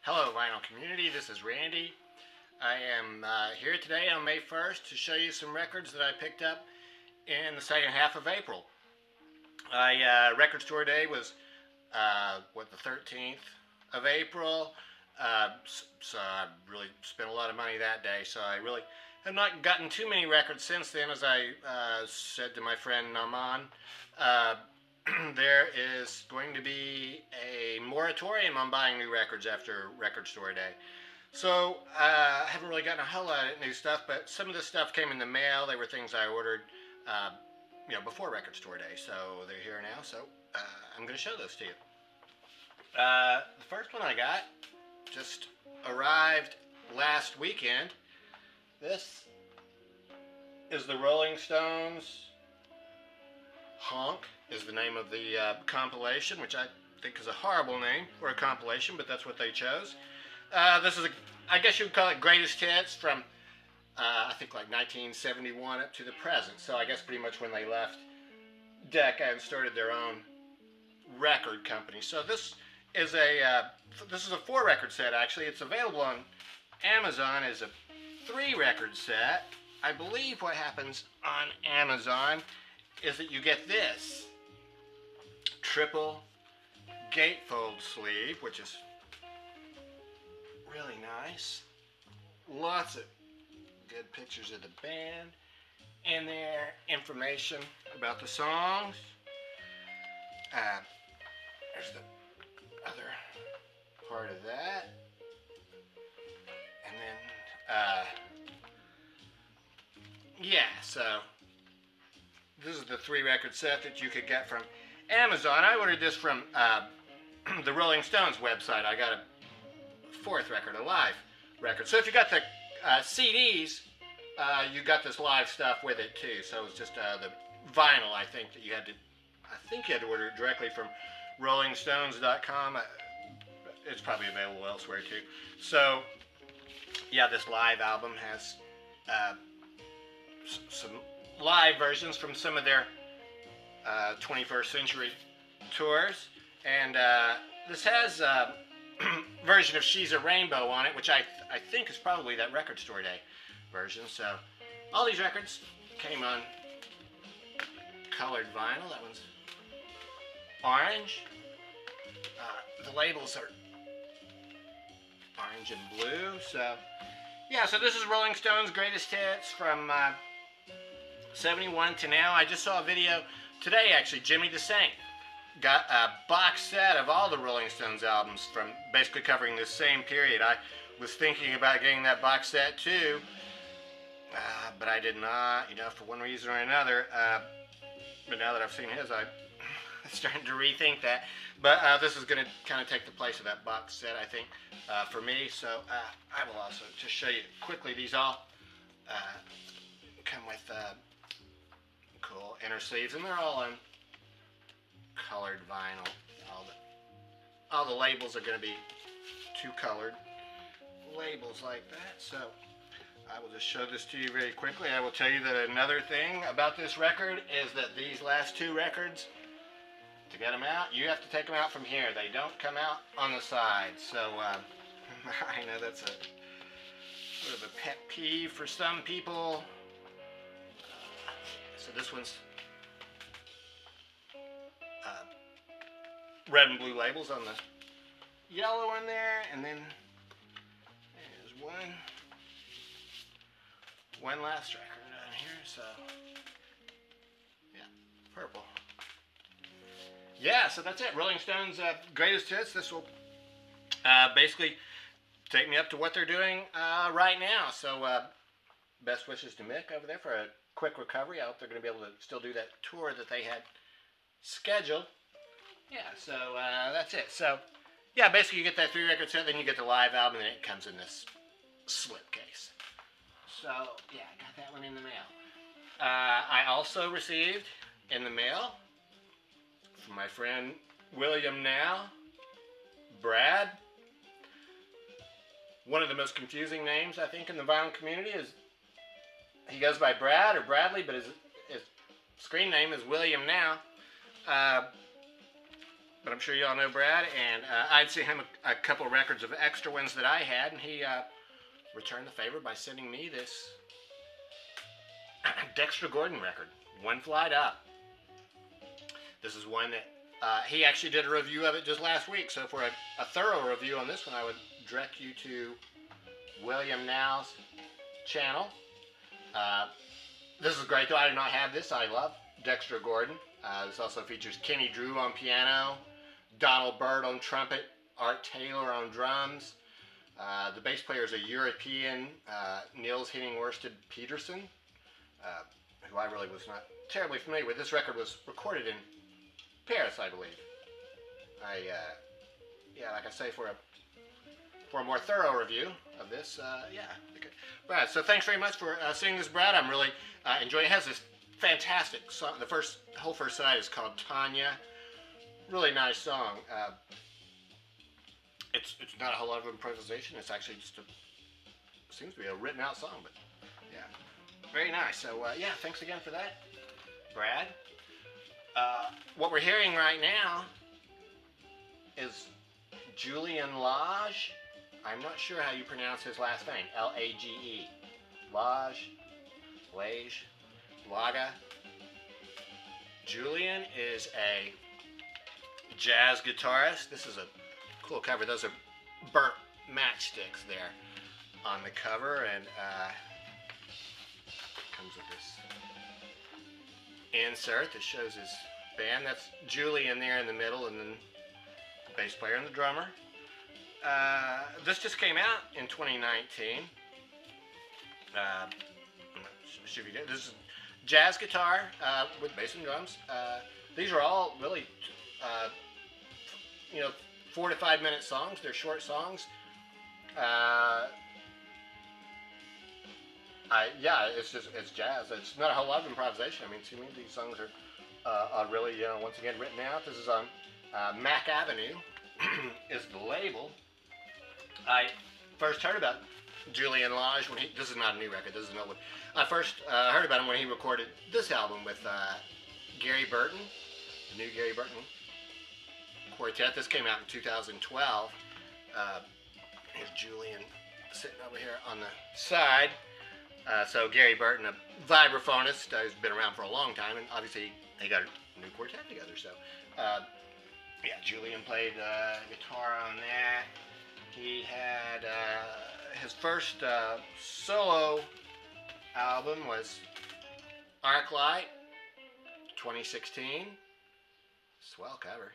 Hello vinyl community, this is Randy. I am here today on May 1st to show you some records that I picked up in the second half of April. Record store day was the 13th of April, so I really spent a lot of money that day, so I really have not gotten too many records since then. As I said to my friend Naman, there is going to be a moratorium on buying new records after record store day. So I haven't really gotten a whole lot of new stuff, but some of this stuff came in the mail. They were things I ordered before record store day, so they're here now. So I'm going to show those to you. The first one I got just arrived last weekend. This is the Rolling Stones Honk is the name of the compilation, which I think is a horrible name for a compilation, but that's what they chose. This is, I guess you would call it greatest hits from, I think like 1971 up to the present. So I guess pretty much when they left Decca and started their own record company. So this is a 4-record set actually. It's available on Amazon as a 3-record set. I believe what happens on Amazon is that you get this triple gatefold sleeve, which is really nice. Lots of good pictures of the band in there, information about the songs. There's the other part of that, and then yeah, so this is the 3-record set that you could get from Amazon. I ordered this from the Rolling Stones website. I got a 4th record, a live record. So if you got the CDs, you got this live stuff with it too. So it's just the vinyl. I think you had to order it directly from RollingStones.com. It's probably available elsewhere too. So yeah, this live album has some live versions from some of their 21st century tours, and this has a version of She's a Rainbow on it, which I think is probably that record store day version. So all these records came on colored vinyl. That one's orange. The labels are orange and blue. So yeah, so this is Rolling Stones greatest hits from 71 to now. I just saw a video today, actually. Jimmy DeSaint got a box set of all the Rolling Stones albums from basically covering this same period. I was thinking about getting that box set too, but I did not, for one reason or another. But now that I've seen his, I'm starting to rethink that. But this is going to kind of take the place of that box set, I think, for me. So I will also just show you quickly. These all come with cool inner sleeves, and they're all on colored vinyl. All the labels are going to be 2-colored labels like that. So I will just show this to you very quickly. I will tell you that another thing about this record is that these last 2 records, to get them out, you have to take them out from here. They don't come out on the side. So I know that's a sort of a pet peeve for some people. So this one's red and blue labels on the yellow one there, and then there's one last record on here. So yeah, purple. Yeah, so that's it. Rolling Stones greatest hits. This will basically take me up to what they're doing right now. So best wishes to Mick over there for a quick recovery. I hope they're going to be able to still do that tour that they had scheduled. Yeah, so that's it. So yeah, basically you get that 3-record set, then you get the live album, and it comes in this slipcase. So yeah, I got that one in the mail. I also received in the mail from my friend William Brad. One of the most confusing names I think in the vinyl community is, he goes by Brad or Bradley, but his screen name is William Now. but I'm sure you all know Brad, and I'd sent him a couple records of extra ones that I had, and he returned the favor by sending me this Dexter Gordon record, One Flight Up. This is one that he actually did a review of it just last week, so for a thorough review on this one, I would direct you to William Now's channel. This is great, though. I do not have this. I love Dexter Gordon. This also features Kenny Drew on piano, Donald Byrd on trumpet, Art Taylor on drums. The bass player is a European, Niels Henning Orsted Peterson, who I really was not terribly familiar with. This record was recorded in Paris, I believe. Yeah, like I say, for a more thorough review of this, yeah. Okay. Brad, so thanks very much for singing this, Brad. I'm really enjoying it. It has this fantastic song. The whole first side is called Tanya. Really nice song. It's not a whole lot of improvisation. It's actually just seems to be a written out song, but yeah, very nice. So yeah, thanks again for that, Brad. What we're hearing right now is Julian Lage. I'm not sure how you pronounce his last name. L-A-G-E. Lage. Laga. Julian is a jazz guitarist. This is a cool cover. Those are burnt matchsticks there on the cover, and comes with this insert that shows his band. That's Julian there in the middle, and then the bass player and the drummer. This just came out in 2019. This is jazz guitar with bass and drums. These are all really, 4 to 5 minute songs. They're short songs. Yeah, it's jazz. It's not a whole lot of improvisation. I mean, to me, these songs are really, once again, written out. This is on Mac Avenue is the label. I first heard about Julian Lage when this is not a new record, this is an old one. I first heard about him when he recorded this album with Gary Burton, the new Gary Burton quartet. This came out in 2012. Here's Julian sitting over here on the side. So Gary Burton, a vibraphonist, who's been around for a long time, and obviously they got a new quartet together. So yeah, Julian played guitar on that. He had his first solo album was Arclight, 2016. Swell cover.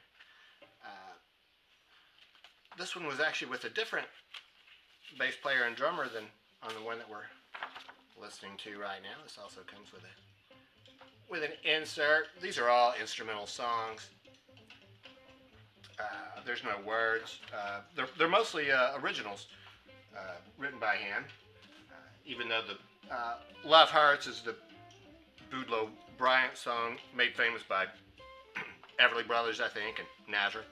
This one was actually with a different bass player and drummer than on the one that we're listening to right now. This also comes with an insert. These are all instrumental songs. There's no words. They're mostly originals written by him. Even though the Love Hurts is the Boudleaux Bryant song made famous by Everly Brothers, I think, and Nazareth.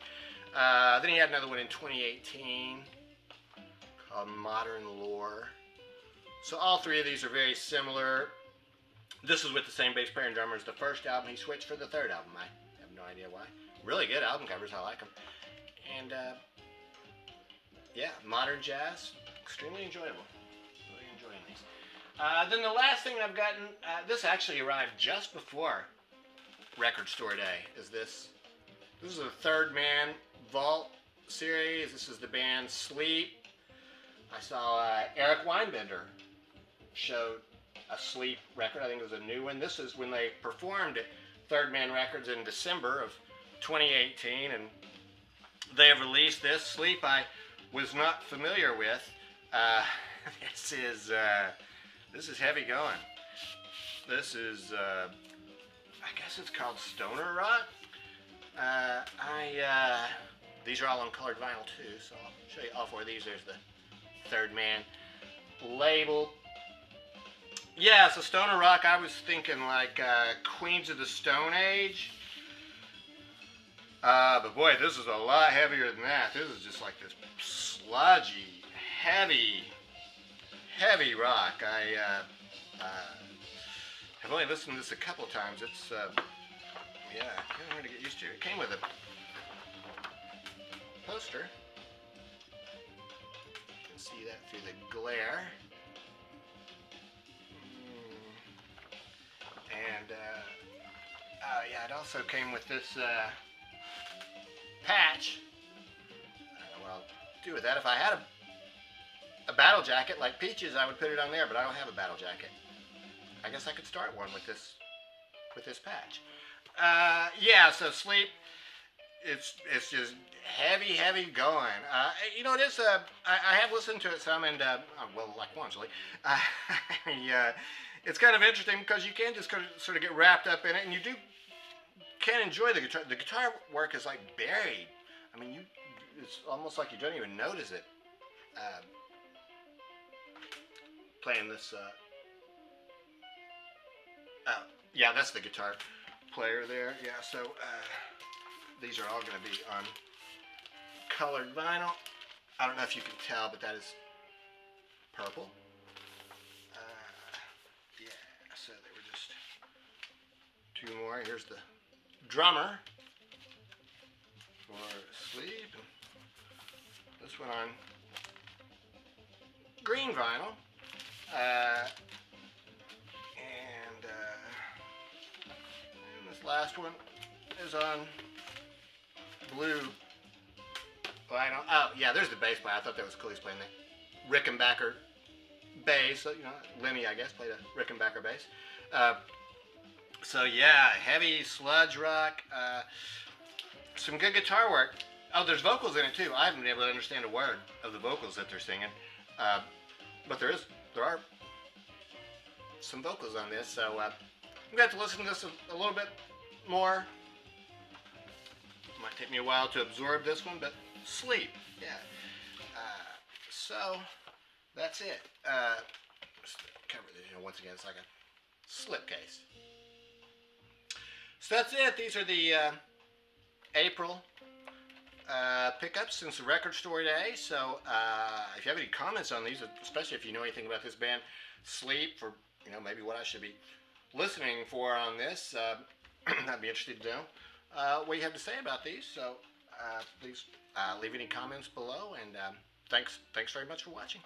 Then he had another one in 2018 called Modern Lore. So all three of these are very similar. This is with the same bass player and drummer as the first album. He switched for the third album. I have no idea why. Really good album covers. I like them. And yeah, modern jazz, extremely enjoyable. Really enjoying these. Then the last thing I've gotten, this actually arrived just before Record Store Day. This is a Third Man Vault series. This is the band Sleep. I saw Eric Weinbender showed a Sleep record. I think it was a new one. This is when they performed at Third Man Records in December of 2018, and they have released this. Sleep I was not familiar with. This is heavy going. This is I guess it's called stoner rock. These are all on colored vinyl too, so I'll show you all four of these. There's the Third Man label. Yeah, so stoner rock, I was thinking like Queens of the Stone Age. But boy, this is a lot heavier than that. This is just like this sludgy, heavy rock. I have only listened to this a couple of times. It's yeah, kind of hard to get used to. It came with poster. You can see that through the glare. And yeah, it also came with this patch. I don't know what I'll do with that. If I had a battle jacket like Peaches, I would put it on there, but I don't have a battle jacket. I guess I could start one with this patch. Yeah, so Sleep, it's just heavy going. You know, it is. I have listened to it some, and well, like once, really. Yeah, it's kind of interesting because you can just sort of get wrapped up in it, and you can enjoy the guitar. The guitar work is like buried. I mean, it's almost like you don't even notice it. Playing this. Yeah, that's the guitar player there. Yeah, so these are all going to be on colored vinyl. I don't know if you can tell, but that is purple. Yeah, so they were just two more. Here's the drummer for Sleep. This one on green vinyl. And this last one is on blue vinyl. Oh, yeah, there's the bass player. I thought that was cool. He's playing the Rickenbacker bass. So, you know, Lemmy, I guess, played a Rickenbacker bass. So, yeah, heavy sludge rock. Some good guitar work. Oh, there's vocals in it, too. I haven't been able to understand a word of the vocals that they're singing. But there are some vocals on this, so I'm going to have to listen to this a little bit more. Might take me a while to absorb this one, but Sleep, yeah. So that's it. Just cover this, you know, once again, it's like a slipcase. So that's it. These are the April pickups since the record store day. So if you have any comments on these, especially if you know anything about this band, Sleep, for maybe what I should be listening for on this, I'd be interested to know what you have to say about these. So please leave any comments below, and thanks very much for watching.